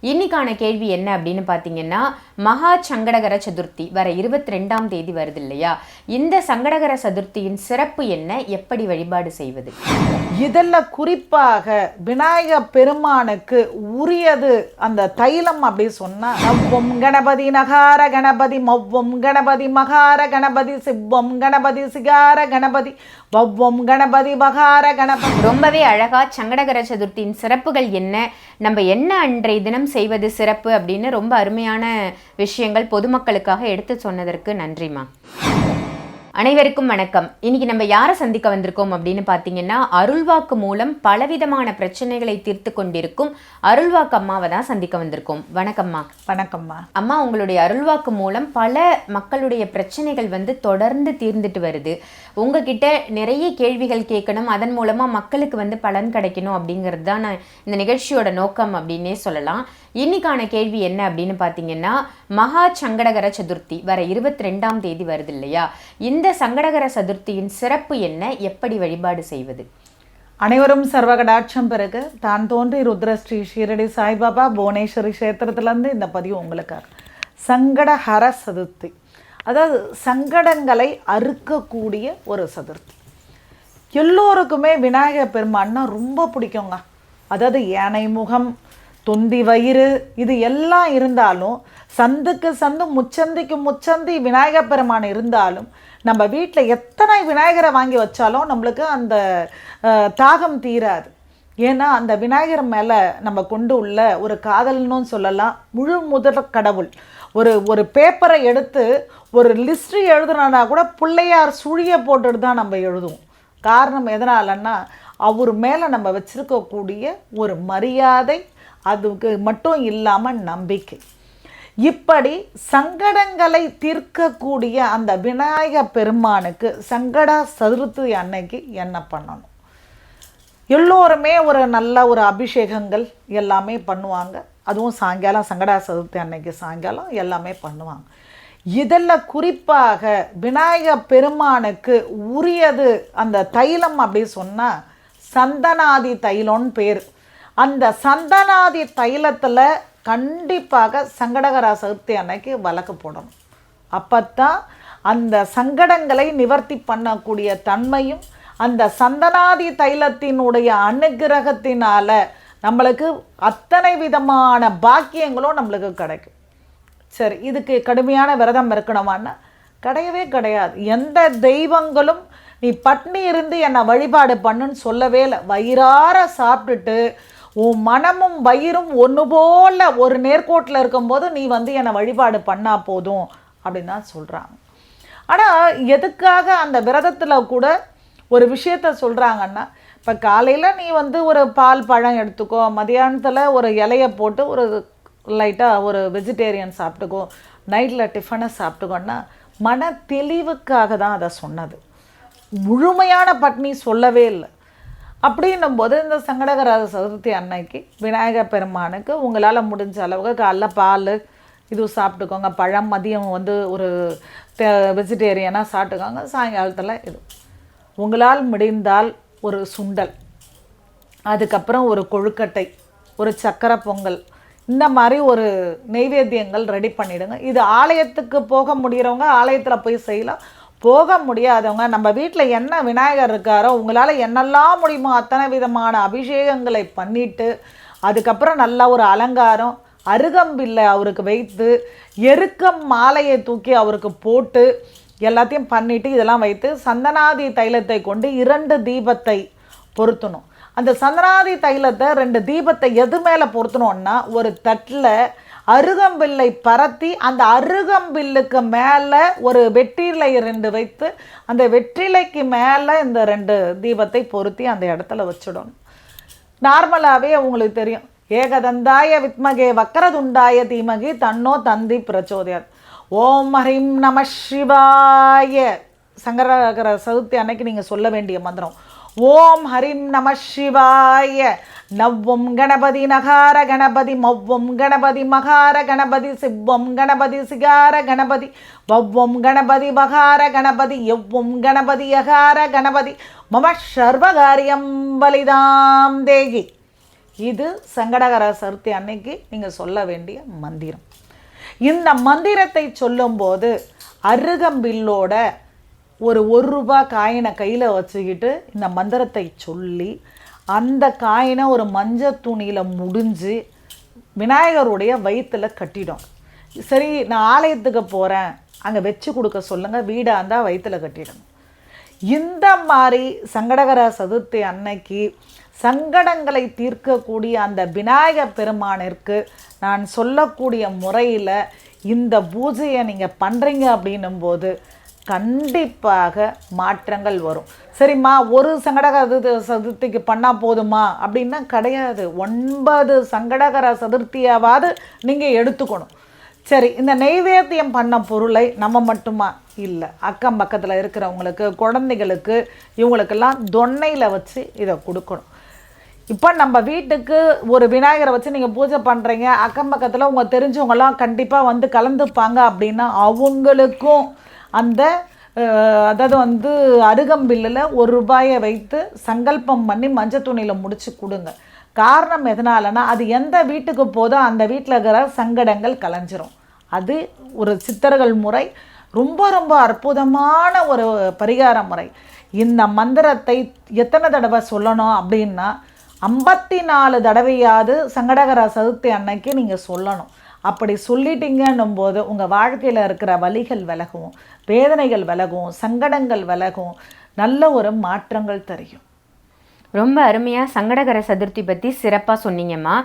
இன்னைக்கான கேள்வி என்ன அப்படின்னு பார்த்தீங்கன்னா, மகா சங்கடகர சதுர்த்தி வர 22ஆம் தேதி வருது இல்லையா? இந்த சங்கடகர சதுர்த்தியின் சிறப்பு என்ன? எப்படி வழிபாடு செய்வது? இதில் குறிப்பாக விநாயக பெருமானுக்கு உரியது அந்த தைலம் அப்படி சொன்னால், நவ்வம் கணபதி நகார கணபதி மவ்வம் கணபதி மகார கணபதி சிவ்வம் கணபதி சிகார கணபதி வவ்வம் கணபதி மகார கணபதி. ரொம்பவே அழகா சங்கடகர சதுர்த்தியின் சிறப்புகள் என்ன, நம்ம என்ன அன்றைய தினம் செய்வது சிறப்பு அப்படின்னு ரொம்ப அருமையான விஷயங்கள் பொதுமக்களுக்காக எடுத்து சொன்னதற்கு நன்றிமா. அனைவருக்கும் வணக்கம். இன்னைக்கு நம்ம யாரை சந்திக்க வந்திருக்கோம் அப்படின்னு பார்த்தீங்கன்னா, அருள்வாக்கு மூலம் பலவிதமான பிரச்சனைகளை தீர்த்து கொண்டிருக்கும் அருள்வாக்கு அம்மாவை தான் சந்திக்க வந்திருக்கோம். வணக்கம்மா. வணக்கம்மா. அம்மா, உங்களுடைய அருள்வாக்கு மூலம் பல மக்களுடைய பிரச்சனைகள் தொடர்ந்து தீர்ந்துட்டு வருது. உங்ககிட்ட நிறைய கேள்விகள் கேட்கணும், அதன் மூலமாக மக்களுக்கு பலன் கிடைக்கணும் அப்படிங்கிறது தான் இந்த நிகழ்ச்சியோட நோக்கம் அப்படின்னே சொல்லலாம். இன்னைக்கான கேள்வி என்ன அப்படின்னு பார்த்தீங்கன்னா, மகா சங்கடகர சதுர்த்தி வர 22ஆம் தேதி வருது இல்லையா? இந்த சங்கடகர சதுர்த்தியின் சிறப்பு என்ன? எப்படி வழிபாடு செய்வது? அனைவரும் சர்வகடாட்சம் பிறகு தான் தோன்றி ருத்ரஸ்ரீ ஷீரடி சாய்பாபா புவனேஸ்வரி கஷேத்திரத்திலேருந்து இந்த பதிவு உங்களுக்காக. சங்கடஹர சதுர்த்தி, அதாவது சங்கடங்களை அறுக்கக்கூடிய ஒரு சதுர்த்தி. எல்லோருக்குமே விநாயகர் பெருமான்னா ரொம்ப பிடிக்குங்க. அதாவது யானை முகம், தொந்தி வயிறு, இது எல்லாம் இருந்தாலும், சந்துக்கு சந்து முச்சந்திக்கு முச்சந்தி விநாயகர் பெருமான் இருந்தாலும், நம்ம வீட்டில் எத்தனை விநாயகரை வாங்கி வச்சாலும் நம்மளுக்கு அந்த தாகம் தீராது. ஏன்னா அந்த விநாயகர் மேலே நம்ம கொண்டு உள்ள ஒரு காதல்னு சொல்லலாம். முழு முதற் கடவுள். ஒரு பேப்பரை எடுத்து ஒரு லிஸ்ட்ரி எழுதுனா கூட பிள்ளையார் சுழியை போட்டுட்டு தான் நம்ம எழுதுவோம். காரணம் எதனாலன்னா, அவர் மேலே நம்ம வச்சுருக்கக்கூடிய ஒரு மரியாதை, அதுக்கு மட்டும் இல்லாமல் நம்பிக்கை. இப்படி சங்கடங்களை தீர்க்கக்கூடிய அந்த விநாயக பெருமானுக்கு சங்கட சதுர்த்தி அன்னைக்கு என்ன பண்ணணும்? எல்லோருமே ஒரு நல்ல ஒரு அபிஷேகங்கள் எல்லாமே பண்ணுவாங்க. அதுவும் சாயங்காலம் சங்கட சதுர்த்தி அன்னைக்கு சாயங்காலம் எல்லாமே பண்ணுவாங்க. இதில் குறிப்பாக விநாயக பெருமானுக்கு உரியது அந்த தைலம் அப்படி சொன்னால் சந்தனாதி தைலம்னு பேர். அந்த சந்தனாதி தைலத்தில் கண்டிப்பாக சங்கடகர சதுர்த்தி அன்னைக்கு விளக்கு போடணும். அப்போத்தான் அந்த சங்கடங்களை நிவர்த்தி பண்ணக்கூடிய தன்மையும் அந்த சந்தனாதி தைலத்தினுடைய அனுகிரகத்தினால நம்மளுக்கு அத்தனை விதமான பாக்கியங்களும் நம்மளுக்கு கிடைக்கும். சரி, இதுக்கு கடுமையான விரதம் இருக்கணுமான்னா கிடையவே கிடையாது. எந்த தெய்வங்களும் நீ பட்னி இருந்து என்னை வழிபாடு பண்ணுன்னு சொல்லவே இல்லை. வயிறார சாப்பிட்டுட்டு உன் மனமும் வயிறும் ஒன்று போல் ஒரு நேர்கோட்டில் இருக்கும்போது நீ என்னை வழிபாடு பண்ணால் போதும் அப்படின்னு தான் சொல்கிறாங்க. ஆனால் எதுக்காக அந்த விரதத்தில் கூட ஒரு விஷயத்த சொல்கிறாங்கன்னா, இப்போ காலையில் நீ ஒரு பால் பழம் எடுத்துக்கோ, மதியானத்தில் ஒரு இலையை போட்டு ஒரு லைட்டாக ஒரு வெஜிடேரியன் சாப்பிட்டுக்கோ, நைட்டில் டிஃபனை சாப்பிட்டுக்கோன்னா மன தெளிவுக்காக தான் அதை சொன்னது. முழுமையான பட்னி சொல்லவே இல்லை. அப்படின்னும் போது இந்த சங்கடகர சதுர்த்தி அன்னைக்கு விநாயகர் பெருமானுக்கு உங்களால் முடிஞ்ச அளவுக்கு காலைல பால் இது சாப்பிட்டுக்கோங்க, பழம், மதியம் ஒரு வெஜிடேரியனாக சாப்பிட்டுக்கோங்க, சாயங்காலத்தில் இது உங்களால் முடிந்தால் ஒரு சுண்டல், அதுக்கப்புறம் ஒரு கொழுக்கட்டை, ஒரு சக்கரை பொங்கல், இந்த மாதிரி ஒரு நெய்வேத்தியங்கள் ரெடி பண்ணிவிடுங்க. இது ஆலயத்துக்கு போக முடிகிறவங்க ஆலயத்தில் போய் செய்யலாம். போக முடியாதவங்க நம்ம வீட்டில் என்ன விநாயகர் இருக்காரோ உங்களால் என்னெல்லாம் முடியுமோ அத்தனை விதமான அபிஷேகங்களை பண்ணிவிட்டு, அதுக்கப்புறம் நல்லா ஒரு அலங்காரம், அருகம்பில்லை அவருக்கு வைத்து, எருக்கம் மாலையை தூக்கி அவருக்கு போட்டு எல்லாத்தையும் பண்ணிவிட்டு இதெல்லாம் வைத்து சந்தனாதி தைலத்தை கொண்டு 2 தீபத்தை பொருத்தணும். அந்த சந்தனாதி தைலத்தை 2 தீபத்தை எது மேலே பொருத்தணும்னா, ஒரு தட்டில் அருகம்பில்லை பரத்தி அந்த அருகம்பில்லுக்கு மேலே ஒரு வெற்றிலை 2 வைத்து அந்த வெற்றிலைக்கு மேலே இந்த 2 தீபத்தை பொருத்தி அந்த இடத்துல வச்சிடணும். நார்மலாகவே உங்களுக்கு தெரியும், ஏகதந்தாய வித்மகே வக்கரதுண்டாய தீமகி தன்னோ தந்தி பிரச்சோதயாத். ஓம் ஹரிம் நம சிவாய. சங்கடகர சதுர்த்தி அன்னைக்கு நீங்கள் சொல்ல வேண்டிய மந்திரம் ஓம் ஹரிம் நம சிவாய. நவ்வம் கணபதி நகார கணபதி மவ்வம் கணபதி மகார கணபதி சிவ்வம் கணபதி சிகார கணபதி வவ்வம் கணபதி மகார கணபதி எவ்வம் கணபதி யகார கணபதி மம சர்வகாரியம் பலிதாம் தேகி. இது சங்கடகர சதுர்த்தி அன்னைக்கு நீங்கள் சொல்ல வேண்டிய மந்திரம். இந்த மந்திரத்தை சொல்லும்போது அருகம்பில்லோட ஒரு ரூபாய் காயினை கையில் வச்சுக்கிட்டு இந்த மந்திரத்தை சொல்லி அந்த காயினை ஒரு மஞ்சள் துணியில் முடிஞ்சு விநாயகருடைய வயிற்றில் கட்டிடும். சரி, நான் ஆலயத்துக்கு போகிறேன், அங்கே வச்சு கொடுக்க சொல்லுங்கள், வீடாக இருந்தால் வயிற்றில் கட்டிடணும். இந்த மாதிரி சங்கடகர சதுர்த்தி அன்னைக்கு சங்கடங்களை தீர்க்கக்கூடிய அந்த விநாயக பெருமானிற்கு நான் சொல்லக்கூடிய முறையில் இந்த பூஜையை நீங்கள் பண்ணுறீங்க அப்படின்னும்போது கண்டிப்பாக மாற்றங்கள் வரும். சரிம்மா, ஒரு சங்கடகர சதுர்த்திக்கு பண்ணால் போதுமா அப்படின்னா கிடையாது. 9 சங்கடகர சதுர்த்தியாவது நீங்கள் எடுத்துக்கணும். சரி, இந்த நெய்வேத்தியம் பண்ண பொருளை நம்ம மட்டுமா இல்லை, அக்கம் பக்கத்தில் இருக்கிறவங்களுக்கு, குழந்தைகளுக்கு, இவங்களுக்கெல்லாம் தொன்னையில் வச்சு இதை கொடுக்கணும். இப்போ நம்ம வீட்டுக்கு ஒரு விநாயகரை வச்சு நீங்கள் பூஜை பண்ணுறீங்க, அக்கம் பக்கத்தில் உங்கள் தெரிஞ்சவங்களாம் கண்டிப்பாக வந்து கலந்துப்பாங்க அப்படின்னா அவங்களுக்கும் அந்த அதாவது அருகம்பில்லில் ரூபாயை வைத்து சங்கல்பம் பண்ணி மஞ்சள் துணியில் முடிச்சு கொடுங்க. காரணம் எதனாலனா அது எந்த வீட்டுக்கு போதோ அந்த வீட்டில் இருக்கிற சங்கடங்கள் கலைஞ்சிரும். அது ஒரு சித்தர்கள் முறை, ரொம்ப ரொம்ப அற்புதமான ஒரு பரிகார முறை. இந்த மந்திரத்தை எத்தனை தடவை சொல்லணும் அப்படின்னா 54 தடவையாவது சங்கடகர சதுர்த்தி அன்னைக்கு நீங்கள் சொல்லணும். அப்படி சொல்லிட்டீங்கன்னும் போது உங்கள் வாழ்க்கையில் இருக்கிற வலிகள் விலகும், வேதனைகள் விலகும், சங்கடங்கள் விலகும், நல்ல ஒரு மாற்றங்கள் தெரியும். ரொம்ப அருமையாக சங்கடகர சதுர்த்தி பற்றி சிறப்பாக சொன்னீங்கம்மா.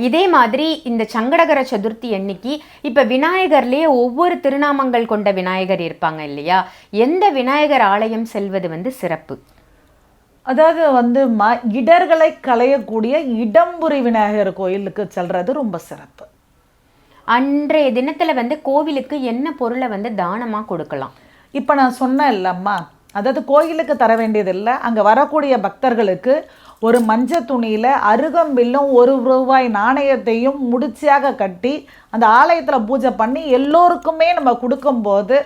இதே மாதிரி இந்த சங்கடகர சதுர்த்தி அன்னைக்கு இப்போ விநாயகர்லேயே ஒவ்வொரு திருநாமங்கள் கொண்ட விநாயகர் இருப்பாங்க இல்லையா? எந்த விநாயகர் ஆலயம் செல்வது சிறப்பு? அதாவது இடர்களை களையக்கூடிய இடம்புரி விநாயகர் கோயிலுக்கு செல்றது ரொம்ப சிறப்பு. அன்றைய தினத்தில் கோவிலுக்கு என்ன பொருளை தானமாக கொடுக்கலாம்? இப்போ நான் சொன்னேன் இல்லம்மா, அதாவது கோயிலுக்கு தர வேண்டியதில்லை, அங்கே வரக்கூடிய பக்தர்களுக்கு ஒரு மஞ்சள் துணியில் அருகம்பில்லும் ரூபாய் நாணயத்தையும் முடிச்சியாக கட்டி அந்த ஆலயத்தில் பூஜை பண்ணி எல்லோருக்குமே நம்ம கொடுக்கும்போது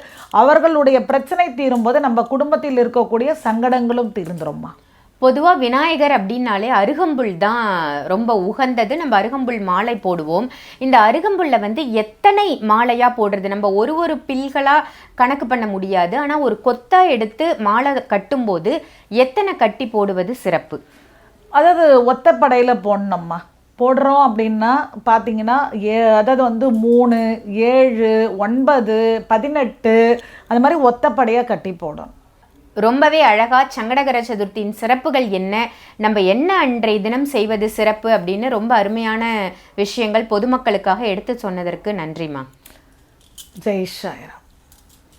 அவர்களுடைய பிரச்சனை தீரும்போது நம்ம குடும்பத்தில் இருக்கக்கூடிய சங்கடங்களும் தீர்ந்துரும்மா. பொதுவாக விநாயகர் அப்படின்னாலே அருகம்புல் தான் ரொம்ப உகந்தது. நம்ம அருகம்புல் மாலை போடுவோம். இந்த அருகம்புல்ல எத்தனை மாலையாக போடுறது? நம்ம ஒரு பில்களாக கணக்கு பண்ண முடியாது. ஆனால் ஒரு கொத்தா எடுத்து மாலை கட்டும்போது எத்தனை கட்டி போடுவது சிறப்பு? அதாவது ஒத்தப்படையில் போடணும்மா. போடுறோம் அப்படின்னா பார்த்தீங்கன்னா அதாவது 3, 7, 9, 18 அந்த மாதிரி ஒத்தப்படையாக கட்டி போடணும். ரொம்பவே அழகா சங்கடகர சதுர்த்தியின் சிறப்புகள் என்ன, நம்ம என்ன அன்றைய தினம் செய்வது சிறப்பு அப்படின்னு ரொம்ப அருமையான விஷயங்கள் பொதுமக்களுக்காக எடுத்து சொன்னதற்கு நன்றிம்மா. ஜெய் சாய்ராம்.